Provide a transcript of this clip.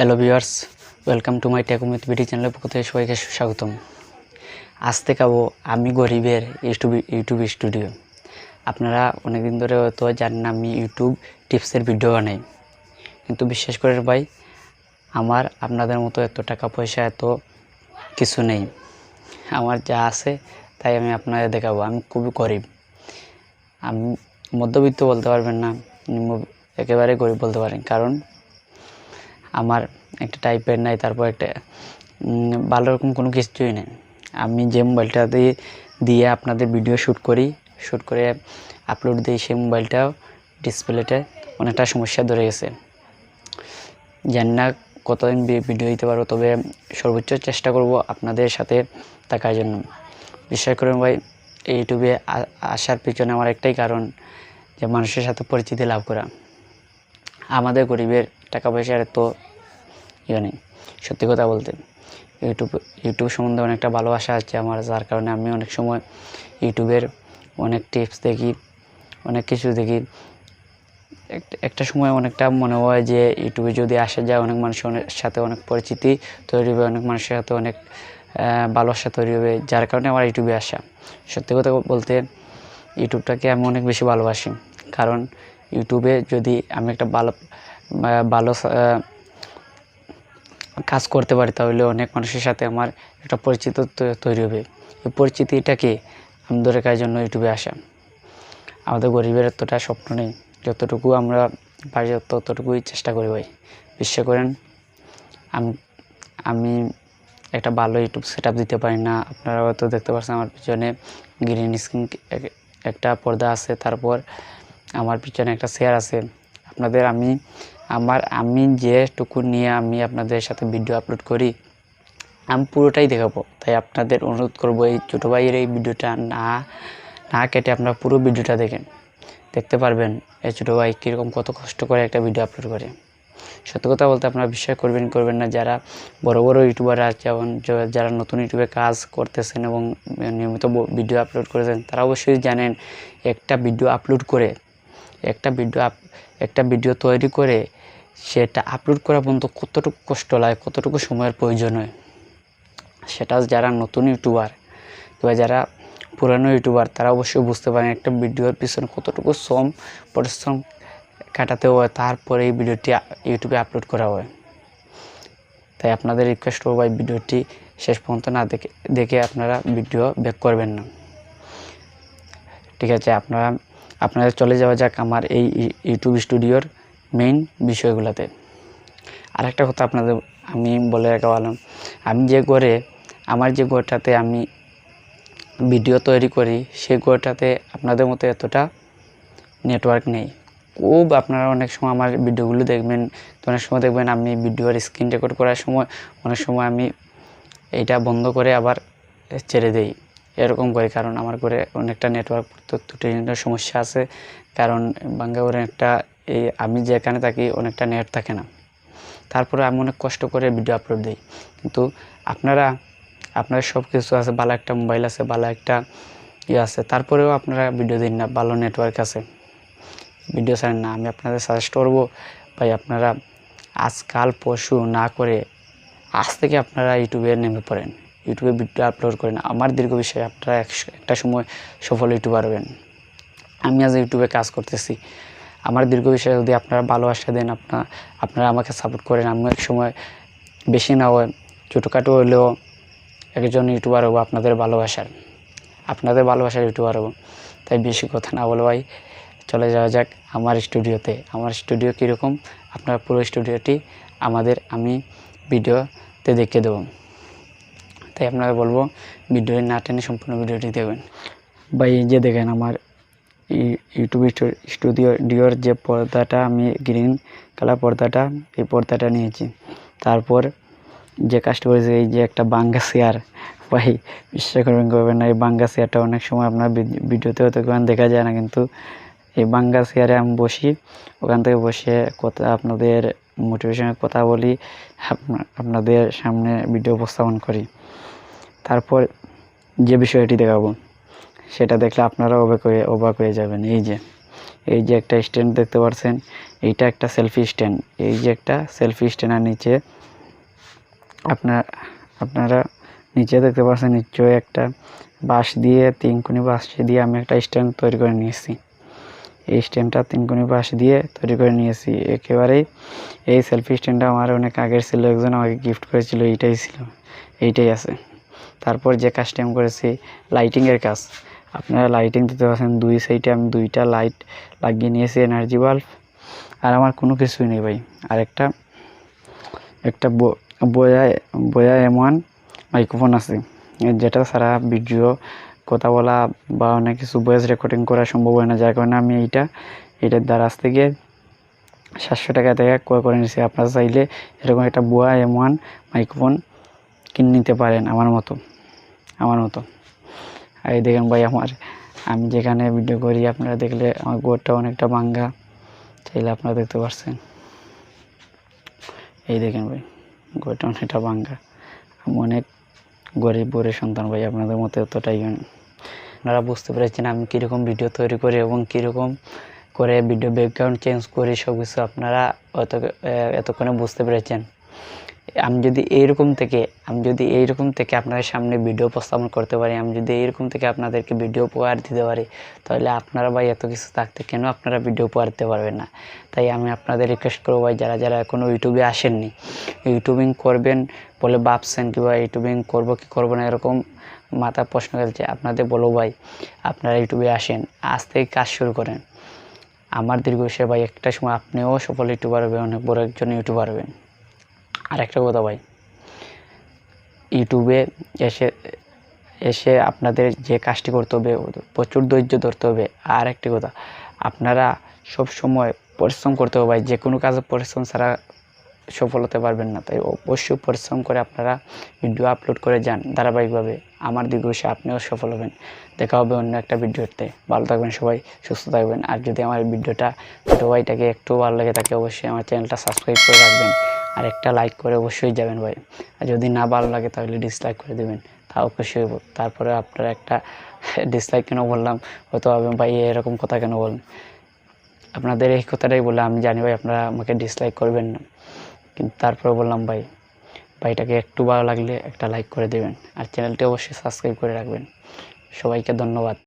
Hello viewers, welcome to my tech with video চ্যানেলের পক্ষ থেকে সবাইকে স্বাগতম। আজ দেখাবো আমি গরিবের ইউটিউব স্টুডিও। আপনারা অনেকদিন ধরে হয়তো জানেন আমি ইউটিউব টিপসের ভিডিও বানাই, কিন্তু বিশ্বাস করে ভাই আমার আপনাদের মতো এত টাকা পয়সা এত কিছু নেই। আমার যা আছে তাই আমি আপনাদের দেখাবো। আমি খুবই গরিব, আমি মধ্যবিত্ত বলতে পারবেন না, একেবারে গরিব বলতে পারেন, কারণ আমার একটা টাইপের নাই, তারপর একটা ভালো রকম কোনো কিছুই নেই। আমি যে মোবাইলটা দিয়ে আপনাদের ভিডিও শ্যুট করে আপলোড দিই, সেই মোবাইলটাও ডিসপ্লেতে অনেকটা সমস্যা ধরে গেছে। জানি না কতদিন ভিডিও দিতে পারবো, তবে সর্বোচ্চ চেষ্টা করব আপনাদের সাথে থাকার জন্য। বিশ্বাস করুন ভাই, এই ইউটিউবে আসার পিছনে আমার একটাই কারণ, যে মানুষের সাথে পরিচিতি লাভ করা। আমাদের গরিবের টাকা পয়সার এত নেই। সত্যি কথা বলতে ইউটিউব সম্বন্ধে অনেকটা ভালোবাসা আছে আমার, যার কারণে আমি অনেক সময় ইউটিউবের অনেক টিপস দেখি, অনেক কিছু দেখি। একটা সময় অনেকটা মনে হয় যে ইউটিউবে যদি আসা যায় অনেক মানুষের সাথে অনেক পরিচিতি তৈরি হবে, অনেক মানুষের সাথে অনেক ভালোবাসা তৈরি হবে, যার কারণে আমার ইউটিউবে আসা। সত্যি কথা বলতে ইউটিউবটাকে আমি অনেক বেশি ভালোবাসি, কারণ ইউটিউবে যদি আমি একটা ভালো কাজ করতে পারি তাহলে অনেক মানুষের সাথে আমার একটা পরিচিত তৈরি হবে। এই পরিচিতিটাকে আমি ধরে রাখার জন্য ইউটিউবে আসা। আমাদের গরিবের এতটা স্বপ্ন নেই, যতটুকু আমরা পারি ততটুকুই চেষ্টা করি ভাই। বিশ্বাস করেন আমি একটা ভালো ইউটিউব সেটআপ দিতে পারি না। আপনারা হয়তো দেখতে পাচ্ছেন আমার পিছনে গ্রিন স্ক্রিন একটা পর্দা আছে, তারপর আমার পিছনে একটা চেয়ার আছে। আপনাদের আমি যেটুকু নিয়ে আমি আপনাদের সাথে ভিডিও আপলোড করি আমি পুরোটাই দেখাবো। তাই আপনাদের অনুরোধ করবো এই ছোটো ভাইয়ের এই ভিডিওটা না কেটে আপনারা পুরো ভিডিওটা দেখতে পারবেন এই ছোটো ভাই কীরকম কত কষ্ট করে একটা ভিডিও আপলোড করে। সত্যি কথা বলতে আপনারা বিশ্বাস করবেন না, যারা বড় ইউটিউবার আছে এবং যারা নতুন ইউটিউবে কাজ করতেছেন এবং নিয়মিত ভিডিও আপলোড করেছেন, তারা অবশ্যই জানেন একটা ভিডিও আপলোড করে একটা ভিডিও তৈরি করে সেটা আপলোড করা পর্যন্ত কতটুকু কষ্ট লাগে, কতটুকু সময়ের প্রয়োজন হয়। সেটা যারা নতুন ইউটিউবার কিংবা যারা পুরানো ইউটিউবার তারা অবশ্যই বুঝতে পারেন একটা ভিডিওর পিছনে কতটুকু পরিশ্রম কাটাতে হয়, তারপরে এই ভিডিওটি ইউটিউবে আপলোড করা হয়। তাই আপনাদের রিকোয়েস্ট করবো এই ভিডিওটি শেষ পর্যন্ত না দেখে আপনারা ভিডিও ব্যাক করবেন না, ঠিক আছে? আপনাদের চলে যাওয়া যাক আমার এই ইউটিউব স্টুডিওর মেইন বিষয়গুলোতে। আরেকটা কথা আপনাদের আমি বলে রাখা ভালো, আমার যে ঘরটাতে আমি ভিডিও তৈরি করি সেই ঘরটাতে আপনাদের মতো এতটা নেটওয়ার্ক নেই। খুব আপনারা অনেক সময় আমার ভিডিওগুলো দেখবেন, তো অনেক সময় দেখবেন আমি ভিডিওর স্ক্রিন রেকর্ড করার সময় অনেক সময় আমি এইটা বন্ধ করে আবার ছেড়ে দেই, এরকম করি, কারণ আমার ঘরে অনেকটা নেটওয়ার্ক ত্রুটির সমস্যা আছে। কারণ বাঙ্গাপুরে আমি যেখানে থাকি অনেকটা নেট থাকে না, তারপরে আমি অনেক কষ্ট করে ভিডিও আপলোড দিই। কিন্তু আপনার সব কিছু আছে, ভালো একটা মোবাইল আছে, ভালো একটা আছে, তারপরেও আপনারা ভিডিও দিন না, ভালো নেটওয়ার্ক আছে, ভিডিও ছাড়েন না। আমি আপনাদের সাজেস্ট করবো ভাই, আপনারা আজকাল পরশু না করে আজ থেকে আপনারা ইউটিউবে নেমে পড়েন, ইউটিউবে ভিডিও আপলোড করেন। আমার দীর্ঘ বিষয়ে আপনারা একটা সময় সফল ইউটিউবার হবেন। আমি আজ ইউটিউবে কাজ করতেছি, আমার দীর্ঘ বিষয়ে যদি আপনারা ভালোবাসা দেন, আপনারা আমাকে সাপোর্ট করেন, আমি এক সময় বেশি না হয় ছোটোখাটো হলেও একজন ইউটিউবার হবো আপনাদের ভালোবাসার ইউটিউবার হবো। তাই বেশি কথা না বলে ভাই চলে যাওয়া যাক আমার স্টুডিওতে। আমার স্টুডিও কীরকম আপনারা পুরো স্টুডিওটি আমি ভিডিওতে দেখিয়ে দেবো। তাই আপনারা বলবো ভিডিওটি না টেনে সম্পূর্ণ ভিডিওটি দেখবেন। ভাই এই যে দেখেন আমার ইউটিউব স্টুডিওর যে পর্দাটা, আমি গ্রিন কালার পর্দাটা, এই পর্দাটা নিয়েছি। তারপর যে কাজটা করেছে এই যে একটা বাঙ্গা চেয়ার, ভাই বিশ্বাস করবেন না, এই বাঙ্গা চেয়ারটা অনেক সময় আপনার ভিডিওতে হয়তো দেখা যায় না, কিন্তু এই বাঙ্গা চেয়ারে আমি বসি, ওখান থেকে বসে আপনাদের মোটিভেশনের কথা বলি, আপনাদের সামনে ভিডিও উপস্থাপন করি। তারপর যে বিষয়টি দেখাবো সেটা দেখলে আপনারা অবাক হয়ে যাবেন। এই যে এই যে একটা স্ট্যান্ড দেখতে পাচ্ছেন, এইটা একটা সেলফি স্ট্যান্ড। এই যে একটা সেলফি স্ট্যান্ড, আর নিচে আপনারা নিচে দেখতে পাচ্ছেন নিশ্চয়ই একটা বাঁশ দিয়ে 3 কোণী বাঁশ দিয়ে আমি একটা স্ট্যান্ড তৈরি করে নিয়েছি। এই স্ট্যান্ডটা 3 কোণী বাঁশ দিয়ে তৈরি করে নিয়েছি একেবারেই। এই সেলফি স্ট্যান্ডটা আমার অনেক আগের ছিল, একজন আমাকে গিফট করেছিল, এইটাই আছে। তারপর যে কাজটা আমি করেছি লাইটিংয়ের কাজ। আপনারা লাইটিং দিতে পারছেন, 2 সাইডে আমি 2টা লাইট লাগিয়ে নিয়েছি, এনার্জি বাল্ব। আর আমার কোনো কিছুই নেই ভাই। আর একটা বোয়া M1 মাইক্রোফোন আছে, যেটা ছাড়া ভিডিও কথা বলা বা অনেক কিছু ভয়েস রেকর্ডিং করা সম্ভব হয় না, যার কারণে আমি এটার দ্বারাজ থেকে 700 টাকা থেকে ক্রয় করে নিয়েছি। আপনারা চাইলে এরকম একটা বোয়া M1 মাইক্রোফোন কিনে নিতে পারেন আমার মতো। আর এই দেখেন ভাই, আমি যেখানে ভিডিও করি আপনারা দেখলে আমার ঘরটা অনেকটা ভাঙ্গা, চাইলে আপনারা দেখতে পাচ্ছেন। এই দেখেন ভাই, ঘরটা অনেকটা ভাঙ্গা। আমি অনেক গরিব বরের সন্তান ভাই, আপনাদের মতো এতটাই। আপনারা বুঝতে পেরেছেন আমি কীরকম ভিডিও তৈরি করি এবং কীরকম করে ভিডিও ব্যাকগ্রাউন্ড চেঞ্জ করি, সব কিছু আপনারা এতক্ষণে বুঝতে পেরেছেন। আমি যদি এইরকম থেকে আপনাদের সামনে ভিডিও উপস্থাপন করতে পারি, আমি যদি এইরকম থেকে আপনাদেরকে ভিডিও উপহার দিতে পারি, তাহলে আপনারা ভাই এত কিছু থাকতে কেন আপনারা ভিডিও উপহার দিতে পারবেন না? তাই আমি আপনাদের রিকোয়েস্ট করবো ভাই, যারা এখনও ইউটিউবে আসেননি, ইউটিউবিং করবেন বলে ভাবছেন, কিংবা ইউটিউবিং করবো কি করবো না এরকম মাথা প্রশ্ন করছে, আপনাদের বলো ভাই আপনারা ইউটিউবে আসেন, আজ থেকে কাজ শুরু করেন। আমার দীর্ঘশ্বাস ভাই, একটা সময় আপনিও সফল ইউটিউবার হবেন, অনেক বড় একজন ইউটিউবার হবেন। আর একটা কথা ভাই, ইউটিউবে এসে আপনাদের যে কাজটি করতে হবে প্রচুর ধৈর্য ধরতে হবে। আর একটি কথা, আপনারা সব সময় পরিশ্রম করতে হবে ভাই, যে কোনো কাজে পরিশ্রম ছাড়া সফল হতে পারবেন না। তাই অবশ্যই পরিশ্রম করে আপনারা ভিডিও আপলোড করে যান ধারাবাহিকভাবে। আমার দীর্ঘশ্বাস আপনিও সফল হবেন। দেখা হবে অন্য একটা ভিডিওতে। ভালো থাকবেন সবাই, সুস্থ থাকবেন। আর যদি আমার ভিডিওটা ছোটো ভাইটাকে একটু ভালো লাগে থাকে, অবশ্যই আমার চ্যানেলটা সাবস্ক্রাইব করে রাখবেন, আর একটা লাইক করে অবশ্যই যাবেন ভাই। আর যদি না ভালো লাগে তাহলে ডিসলাইক করে দেবেন, তাও খুশি হইব। তারপরে আপনারা একটা ডিসলাইক কেন বললাম হয়তো ভাবেন ভাই এরকম কথা কেন বলেন। আপনাদের এই কথাটাই বলে আমি জানি ভাই আপনারা আমাকে ডিসলাইক করবেন না, কিন্তু তারপরে বললাম ভাইটাকে একটু ভালো লাগলে একটা লাইক করে দেবেন, আর চ্যানেলটি অবশ্যই সাবস্ক্রাইব করে রাখবেন। সবাইকে ধন্যবাদ।